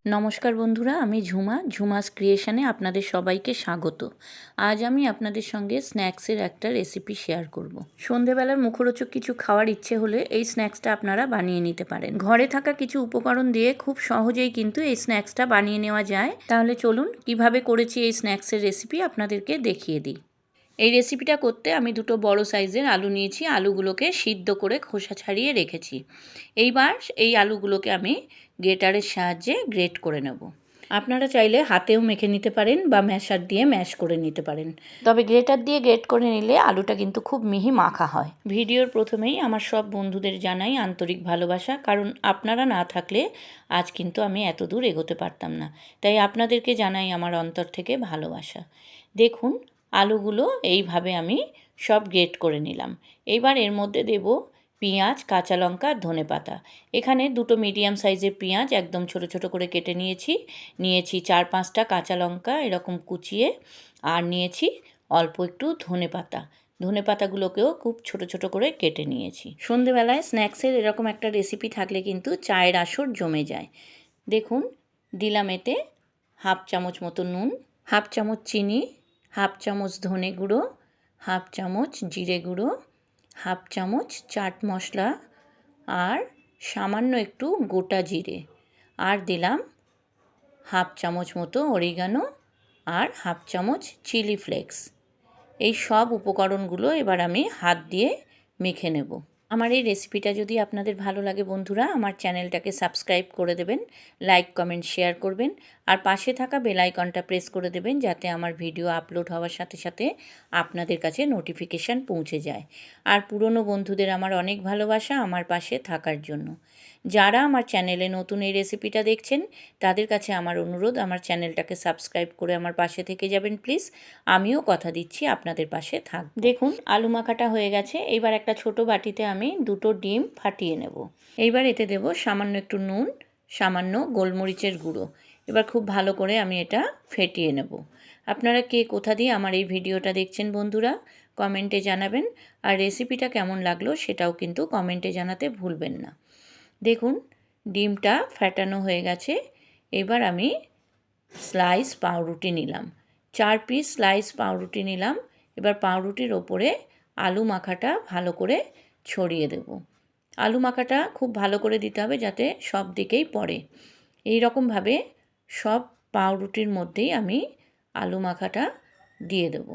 নমস্কার বন্ধুরা, আমি ঝুমাস ক্রিয়েশনে আপনাদের সবাইকে স্বাগত। আজ আমি আপনাদের সঙ্গে স্ন্যাক্সের একটা রেসিপি শেয়ার করব। সন্ধেবেলার মুখরোচক কিছু খাওয়ার ইচ্ছে হলে এই স্ন্যাক্সটা আপনারা বানিয়ে নিতে পারেন। ঘরে থাকা কিছু উপকরণ দিয়ে খুব সহজেই কিন্তু এই স্ন্যাক্সটা বানিয়ে নেওয়া যায়। তাহলে চলুন কিভাবে করেছি এই স্ন্যাক্সের রেসিপি আপনাদেরকে দেখিয়ে দিই। এই রেসিপিটা করতে আমি দুটো বড় সাইজের আলু নিয়েছি। আলুগুলোকে সিদ্ধ করে খোসা ছাড়িয়ে রেখেছি। এইবার এই আলুগুলোকে আমি গ্রেটারের সাহায্যে গ্রেট করে নেব। আপনারা চাইলে হাতেও মেখে নিতে পারেন বা ম্যাশার দিয়ে ম্যাশ করে নিতে পারেন, তবে গ্রেটার দিয়ে গ্রেট করে নিলে আলুটা কিন্তু খুব মিহি মাখা হয়। ভিডিওর প্রথমেই আমার সব বন্ধুদের জানাই আন্তরিক ভালোবাসা, কারণ আপনারা না থাকলে আজ কিন্তু আমি এত দূর এগোতে পারতাম না। তাই আপনাদেরকে জানাই আমার অন্তর থেকে ভালোবাসা। দেখুন, আলুগুলো এইভাবে আমি সব গ্রেট করে নিলাম। এবার এর মধ্যে দেব পেঁয়াজ, কাঁচা লঙ্কা, ধনেপাতা। এখানে দুটো মিডিয়াম সাইজের পেঁয়াজ একদম ছোট ছোট করে কেটে নিয়েছি। 4-5টা কাঁচা লঙ্কা এরকম কুচিয়ে, আর নিয়েছি অল্প একটু ধনেপাতা। ধনেপাতাগুলোকেও খুব ছোট ছোট করে কেটে নিয়েছি। সন্ধেবেলায় স্ন্যাক্সের এরকম একটা রেসিপি থাকলে কিন্তু চায়ের আসর জমে যায়। দেখুন, দিলাম এতে হাফ চামচ মতো নুন, হাফ চামচ চিনি, হাফ চামচ ধনে গুঁড়ো, হাফ চামচ জিরে গুঁড়ো, হাফ চামচ চাট মশলা, আর সামান্য একটু গোটা জিরে, আর দিলাম হাফ চামচ মতো অরিগানো, আর হাফ চামচ চিলি ফ্লেক্স। এই সব উপকরণগুলো এবার আমি হাত দিয়ে মেখে নেব। আমার এই রেসিপিটা যদি আপনাদের ভালো লাগে বন্ধুরা, আমার চ্যানেলটাকে সাবস্ক্রাইব করে দেবেন, লাইক কমেন্ট শেয়ার করবেন, আর পাশে থাকা বেল আইকনটা প্রেস করে দেবেন যাতে আমার ভিডিও আপলোড হওয়ার সাথে সাথে আপনাদের কাছে নোটিফিকেশান পৌঁছে যায়। আর পুরনো বন্ধুদের আমার অনেক ভালোবাসা আমার পাশে থাকার জন্য। যারা আমার চ্যানেলে নতুন এই রেসিপিটা দেখছেন তাদের কাছে আমার অনুরোধ, আমার চ্যানেলটাকে সাবস্ক্রাইব করে আমার পাশে থেকে যাবেন প্লিজ। আমিও কথা দিচ্ছি আপনাদের পাশে থাকব। দেখুন, আলু মাখাটা হয়ে গেছে। এবার একটা ছোট বাটিতে আমি দুটো ডিম ফাটিয়ে নেব। এইবার এতে দেব সামান্য একটু নুন, সামান্য গোলমরিচের গুঁড়ো। এবার খুব ভালো করে আমি এটা ফেটিয়ে নেব। আপনারা কে কোথা দিয়ে আমার এই ভিডিওটা দেখছেন বন্ধুরা, কমেন্টে জানাবেন। আর রেসিপিটা কেমন লাগলো সেটাও কিন্তু কমেন্টে জানাতে ভুলবেন না। দেখুন, ডিমটা ফ্যাটানো হয়ে গেছে। এবার আমি স্লাইস পাউরুটি নিলাম, 4 পিস স্লাইস পাউরুটি নিলাম। এবার পাউরুটির ওপরে আলু মাখাটা ভালো করে ছড়িয়ে দেব। আলু মাখাটা খুব ভালো করে দিতে হবে যাতে সব দিকেই পড়ে। এই রকমভাবে সব পাউরুটির মধ্যেই আমি আলু মাখাটা দিয়ে দেব।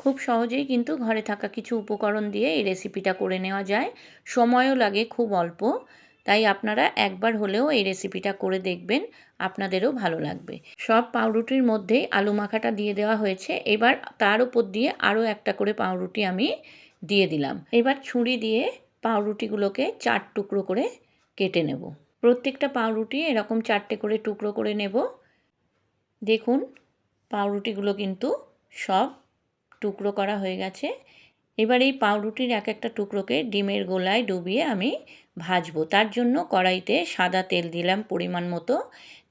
খুব সহজেই কিন্তু ঘরে থাকা কিছু উপকরণ দিয়ে এই রেসিপিটা করে নেওয়া যায়। সময়ও লাগে খুব অল্প। তাই আপনারা একবার হলেও এই রেসিপিটা করে দেখবেন, আপনাদেরও ভালো লাগবে। সব পাউরুটির মধ্যেই আলু মাখাটা দিয়ে দেওয়া হয়েছে। এবার তার উপর দিয়ে আরও একটা করে পাউরুটি আমি দিয়ে দিলাম। এবার ছুরি দিয়ে পাউরুটিগুলোকে 4 টুকরো করে কেটে নেব। প্রত্যেকটা পাউরুটি এরকম 4টে করে টুকরো করে নেব। দেখুন, পাউরুটিগুলো কিন্তু সব টুকরো করা হয়ে গেছে। এবার এই পাউরুটির এক একটা টুকরোকে ডিমের গোলায় ডুবিয়ে আমি ভাজবো। তার জন্য কড়াইতে সাদা তেল দিলাম পরিমাণ মতো।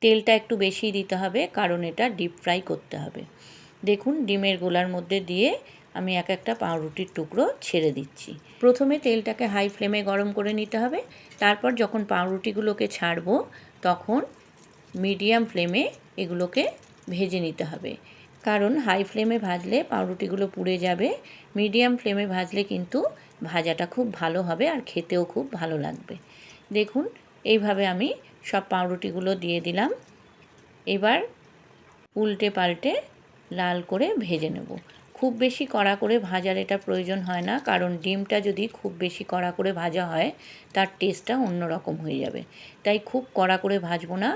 তেলটা একটু বেশি দিতে হবে কারণ এটা ডিপ ফ্রাই করতে হবে। দেখুন, ডিমের গোলার মধ্যে দিয়ে আমি এক একটা পাউরুটির টুকরো ছেড়ে দিচ্ছি। প্রথমে তেলটাকে হাই ফ্লেমে গরম করে নিতে হবে। তারপর যখন পাউরুটিগুলোকে ছাড়বো তখন মিডিয়াম ফ্লেমে এগুলোকে ভেজে নিতে হবে, কারণ হাই ফ্লেমে ভাজলে পাউরুটিগুলো পুড়ে যাবে। মিডিয়াম ফ্লেমে ভাজলে কিন্তু ভাজাটা খুব ভালো হবে আর খেতেও খুব ভালো লাগবে। দেখুন, এইভাবে আমি সব পাউরুটিগুলো দিয়ে দিলাম। এবার উল্টে পাল্টে লাল করে ভেজে নেব। খুব বেশি কড়া করে ভাজার এটা প্রয়োজন হয় না, কারণ ডিমটা যদি খুব বেশি কড়া করে ভাজা হয় তার টেস্টটা অন্যরকম হয়ে যাবে। তাই খুব কড়া করে ভাজবো না।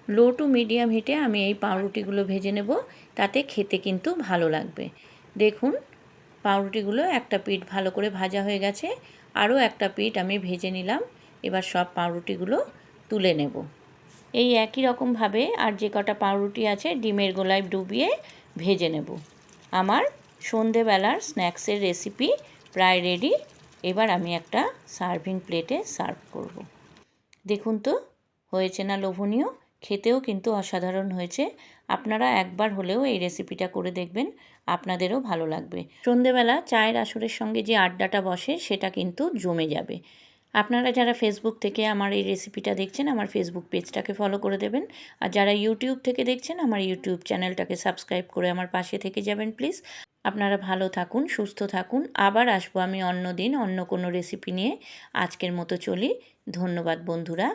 লো টু মিডিয়াম হিটে আমি এই পাউরুটিগুলো ভেজে নেব, তাতে খেতে কিন্তু ভালো লাগবে। দেখুন, পাউরুটিগুলো একটা পিঠ ভালো করে ভাজা হয়ে গেছে, আরও একটা পিঠ আমি ভেজে নিলাম। এবার সব পাউরুটিগুলো তুলে নেব। এই একই রকমভাবে আর যে কটা পাউরুটি আছে ডিমের গোলায় ডুবিয়ে ভেজে নেব। আমার সন্ধেবেলার স্ন্যাক্সের রেসিপি প্রায় রেডি। এবার আমি একটা সার্ভিং প্লেটে সার্ভ করব। দেখুন তো, হয়েছে না লোভনীয়? খেতেও কিন্তু অসাধারণ হয়েছে। আপনারা একবার হলেও এই রেসিপিটা করে দেখবেন, আপনাদেরও ভালো লাগবে। সন্ধেবেলা চায়ের আসরের সঙ্গে যে আড্ডাটা বসে সেটা কিন্তু জমে যাবে। আপনারা যারা ফেসবুক থেকে আমার এই রেসিপিটা দেখছেন আমার ফেসবুক পেজটাকে ফলো করে দেবেন, আর যারা ইউটিউব থেকে দেখছেন আমার ইউটিউব চ্যানেলটাকে সাবস্ক্রাইব করে আমার পাশে থেকে যাবেন প্লিজ। আপনারা ভালো থাকুন, সুস্থ থাকুন। আবার আসবো আমি অন্য দিন অন্য কোনো রেসিপি নিয়ে। আজকের মতো চলি। ধন্যবাদ বন্ধুরা।